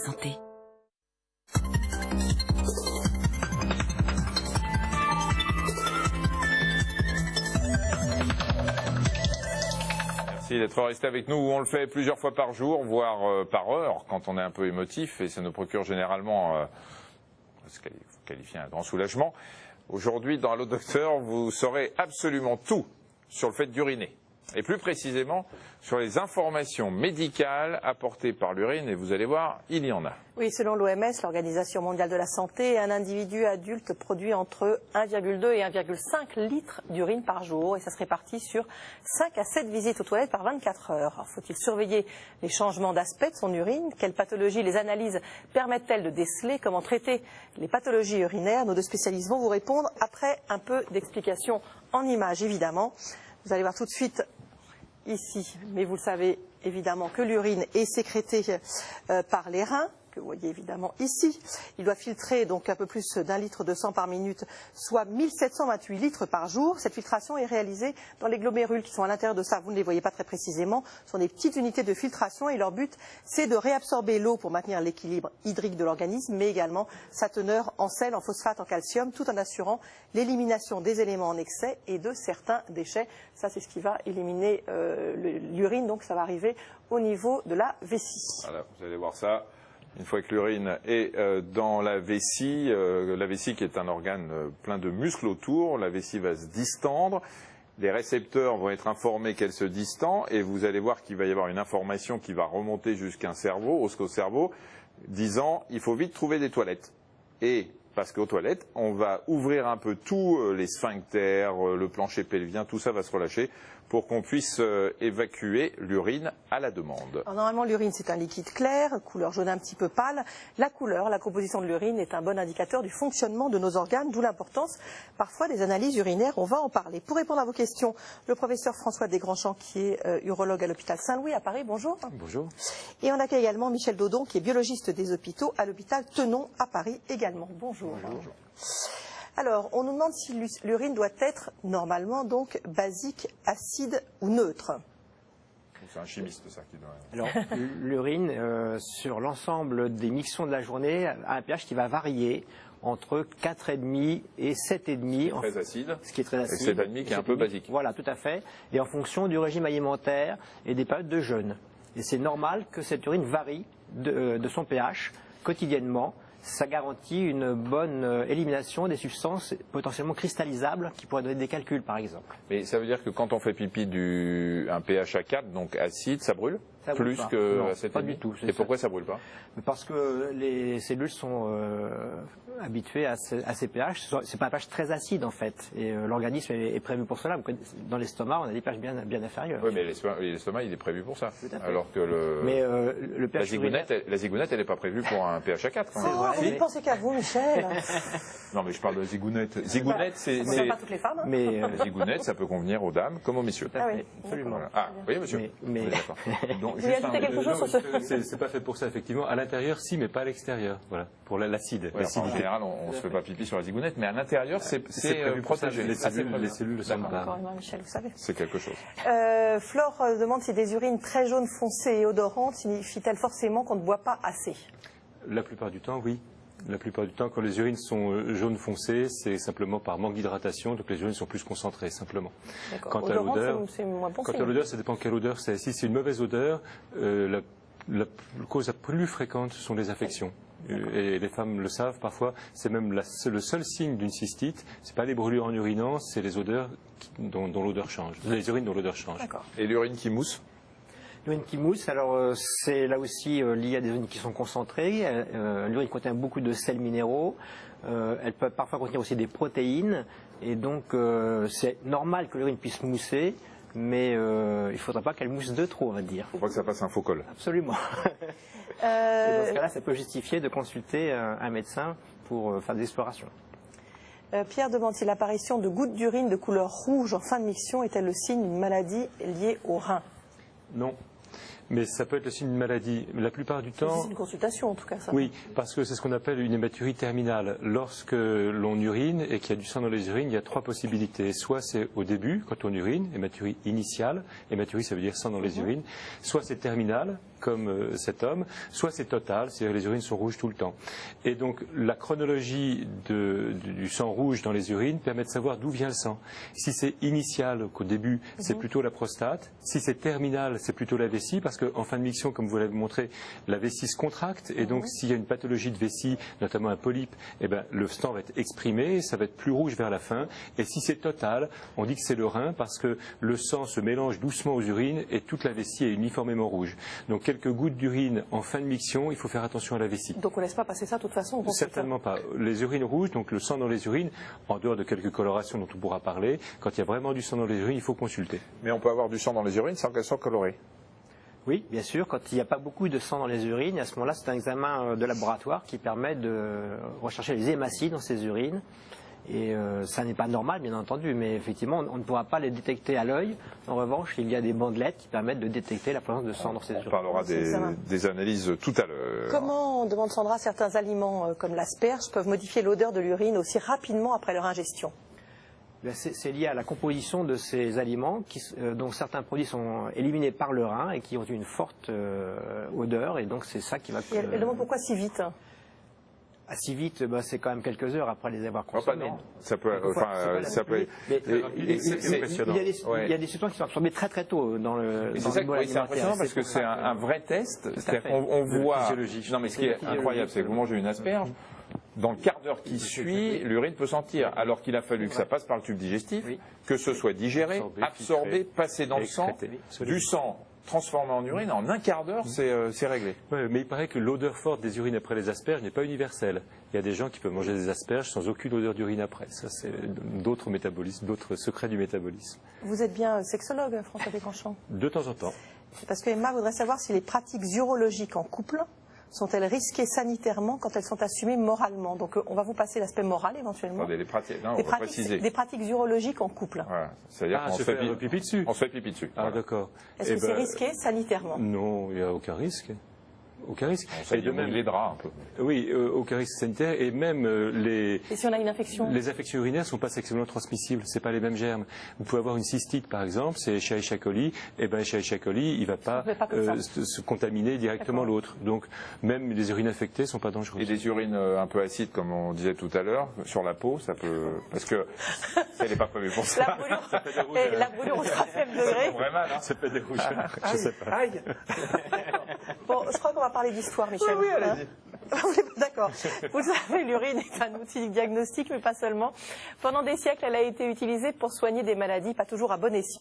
Santé. Merci d'être resté avec nous. On le fait plusieurs fois par jour, voire par heure, quand on est un peu émotif, et ça nous procure généralement ce qu'il faut qualifier un grand soulagement. Aujourd'hui, dans Allo Docteur, vous saurez absolument tout sur le fait d'uriner. Et plus précisément, sur les informations médicales apportées par l'urine. Et vous allez voir, il y en a. Oui, selon l'OMS, l'Organisation mondiale de la santé, un individu adulte produit entre 1,2 et 1,5 litres d'urine par jour. Et ça se répartit sur 5 à 7 visites aux toilettes par 24 heures. Faut-il surveiller les changements d'aspect de son urine? Quelles pathologies les analyses permettent-elles de déceler? Comment traiter les pathologies urinaires? Nos deux spécialistes vont vous répondre après un peu d'explications en images, évidemment. Vous allez voir tout de suite ici, mais vous le savez évidemment que l'urine est sécrétée par les reins, que vous voyez évidemment ici. Il doit filtrer donc un peu plus d'1 litre de sang par minute, soit 1728 litres par jour. Cette filtration est réalisée dans les glomérules qui sont à l'intérieur de ça. Vous ne les voyez pas très précisément. Ce sont des petites unités de filtration et leur but, c'est de réabsorber l'eau pour maintenir l'équilibre hydrique de l'organisme, mais également sa teneur en sel, en phosphate, en calcium, tout en assurant l'élimination des éléments en excès et de certains déchets. Ça, c'est ce qui va éliminer l'urine, donc ça va arriver au niveau de la vessie. Voilà, vous allez voir ça. Une fois que l'urine est dans la vessie qui est un organe plein de muscles autour, la vessie va se distendre, les récepteurs vont être informés qu'elle se distend et vous allez voir qu'il va y avoir une information qui va remonter jusqu'à un cerveau, au cerveau, disant il faut vite trouver des toilettes. Et parce qu'aux toilettes, on va ouvrir un peu tous les sphincters, le plancher pelvien, tout ça va se relâcher pour qu'on puisse évacuer l'urine à la demande. Alors, normalement, l'urine, c'est un liquide clair, couleur jaune un petit peu pâle. La couleur, la composition de l'urine est un bon indicateur du fonctionnement de nos organes, d'où l'importance parfois des analyses urinaires. On va en parler. Pour répondre à vos questions, le professeur François Desgrands-Champs, qui est urologue à l'hôpital Saint-Louis à Paris. Bonjour. Bonjour. Et on accueille également Michel Dodon, qui est biologiste des hôpitaux à l'hôpital Tenon à Paris également. Bonjour. Bonjour. Alors, on nous demande si l'urine doit être normalement donc basique, acide ou neutre. C'est un chimiste ça qui doit... Alors, l'urine, sur l'ensemble des mictions de la journée, a un pH qui va varier entre 4,5 et 7,5. Très acide. Ce qui est très acide. Et 7,5 qui est un peu basique. Voilà, tout à fait. Et en fonction du régime alimentaire et des périodes de jeûne. Et c'est normal que cette urine varie de son pH quotidiennement. Ça garantit une bonne élimination des substances potentiellement cristallisables qui pourraient donner des calculs, par exemple. Mais ça veut dire que quand on fait pipi un pH à 4, donc acide, ça brûle? Ça brûle plus pas. que Non, à 7,5? pas du tout. Et pourquoi ça brûle pas? Parce que les cellules sont habituées à ces pH. C'est pas un pH très acide en fait. Et l'organisme est prévu pour cela. Dans l'estomac, on a des pH bien inférieurs. Oui, mais l'estomac, il est prévu pour ça. Alors que le pH la zigounette, elle n'est pas prévue pour un pH à 4. Oh, vous ne pensez qu'à vous, Michel. Non, mais je parle de zigounette. Zigounette, c'est... pas toutes les femmes. Hein. Mais la zigounette, ça peut convenir aux dames comme aux messieurs. Tout à fait, absolument. Voilà. Ah, oui, monsieur. Mais... D'accord. Donc, vous ajoutez quelque chose sur ce... C'est pas fait pour ça, effectivement. À l'intérieur, si, mais pas à l'extérieur. Voilà, pour l'acide. Ouais, en général, on ne se fait pas pipi sur la zigounette, mais à l'intérieur, c'est protégé. Les cellules le sont pas. Encore une fois, Michel, vous savez. C'est quelque chose. Flore demande si des urines très jaunes foncées et odorantes signifie-t-elle forcément qu'on ne boit pas assez? La plupart du temps, oui. La plupart du temps, quand les urines sont jaunes foncées, c'est simplement par manque d'hydratation, donc les urines sont plus concentrées, simplement. Quant à l'odeur, ça dépend quelle odeur c'est. Si c'est une mauvaise odeur, la cause la plus fréquente ce sont les infections. Et les femmes le savent parfois, c'est même le seul signe d'une cystite, c'est pas les brûlures en urinant, c'est les odeurs dont l'odeur change, les urines dont l'odeur change. Et l'urine qui mousse? L'urine qui mousse, alors c'est là aussi lié à des urines qui sont concentrées. L'urine contient beaucoup de sels minéraux. Elle peut parfois contenir aussi des protéines. Et donc c'est normal que l'urine puisse mousser, mais il ne faudra pas qu'elle mousse de trop, on va dire. Il ne faut pas que ça fasse un faux col. Absolument. Et dans ce cas-là, ça peut justifier de consulter un médecin pour faire des explorations. Pierre demande si l'apparition de gouttes d'urine de couleur rouge en fin de miction est-elle le signe d'une maladie liée au rein? Non. Mais ça peut être le signe d'une maladie. La plupart du temps... C'est une consultation en tout cas, ça. Oui, parce que c'est ce qu'on appelle une hématurie terminale. Lorsque l'on urine et qu'il y a du sang dans les urines, il y a 3 possibilités. Soit c'est au début, quand on urine, hématurie initiale. Hématurie, ça veut dire sang dans les urines. Soit c'est terminal, comme cet homme, soit c'est total, c'est-à-dire les urines sont rouges tout le temps. Et donc la chronologie du sang rouge dans les urines permet de savoir d'où vient le sang. Si c'est initial, qu'au début, c'est plutôt la prostate. Si c'est terminal, c'est plutôt la vessie, parce qu'en fin de miction, comme vous l'avez montré, la vessie se contracte, et donc s'il y a une pathologie de vessie, notamment un polype, eh ben, le sang va être exprimé, ça va être plus rouge vers la fin. Et si c'est total, on dit que c'est le rein, parce que le sang se mélange doucement aux urines et toute la vessie est uniformément rouge. Donc quelques gouttes d'urine en fin de miction, il faut faire attention à la vessie. Donc on ne laisse pas passer ça de toute façon? Certainement pas. Les urines rouges, donc le sang dans les urines, en dehors de quelques colorations dont on pourra parler, quand il y a vraiment du sang dans les urines, il faut consulter. Mais on peut avoir du sang dans les urines sans qu'elles soient colorées? Oui, bien sûr. Quand il n'y a pas beaucoup de sang dans les urines, à ce moment-là, c'est un examen de laboratoire qui permet de rechercher les hématies dans ces urines. Et ça n'est pas normal, bien entendu, mais effectivement, on ne pourra pas les détecter à l'œil. En revanche, il y a des bandelettes qui permettent de détecter la présence de sang dans ces urines. On parlera des analyses tout à l'heure. Comment, demande Sandra, certains aliments comme l'asperge peuvent modifier l'odeur de l'urine aussi rapidement après leur ingestion? C'est lié à la composition de ces aliments, dont certains produits sont éliminés par le rein et qui ont une forte odeur, et donc c'est ça qui va... Elle demande pourquoi si vite? Si vite, c'est quand même quelques heures après les avoir consommés. Non. Ça peut, il y a des substances qui sont absorbées très très tôt dans le. C'est impressionnant parce que c'est un vrai test. On voit. Non, mais ce qui est incroyable, c'est que vous mangez une asperge. Dans le quart d'heure qui suit, l'urine peut sortir, alors qu'il a fallu que ça passe par le tube digestif, que ce soit digéré, absorbé, passé dans le sang, du sang transformé en urine, en un quart d'heure, c'est réglé. Ouais, mais il paraît que l'odeur forte des urines après les asperges n'est pas universelle. Il y a des gens qui peuvent manger des asperges sans aucune odeur d'urine après. Ça, c'est d'autres métabolismes, d'autres secrets du métabolisme. Vous êtes bien sexologue, François Descamps? De temps en temps. Parce que Emma voudrait savoir si les pratiques urologiques en couple sont-elles risquées sanitairement quand elles sont assumées moralement? Donc on va vous passer l'aspect moral éventuellement. Attendez, des pratiques urologiques en couple. Voilà. C'est-à-dire qu'on se fait pipi dessus. On se fait pipi dessus. Ah, d'accord. Est-ce que c'est risqué sanitairement? Non, il n'y a aucun risque. Aucun risque. Et de même les draps un peu. Oui, aucun risque sanitaire. Et même Et si on a une infection? Les infections urinaires ne sont pas sexuellement transmissibles. C'est pas les mêmes germes. Vous pouvez avoir une cystite, par exemple, c'est Escherichia coli. Et ben Escherichia coli, il ne va pas se contaminer directement l'autre. Donc même les urines infectées ne sont pas dangereuses. Et des urines un peu acides, comme on disait tout à l'heure, sur la peau, ça peut... Parce que ça n'est pas prévu pour ça. La brûlure au 3e degré. Vraiment, ça fait des rougeurs. Je sais pas. Aïe. Bon, je crois qu'on va parler d'histoire, Michel. Oui, allez-y. D'accord. Vous savez, l'urine est un outil diagnostique, mais pas seulement. Pendant des siècles, elle a été utilisée pour soigner des maladies pas toujours à bon escient.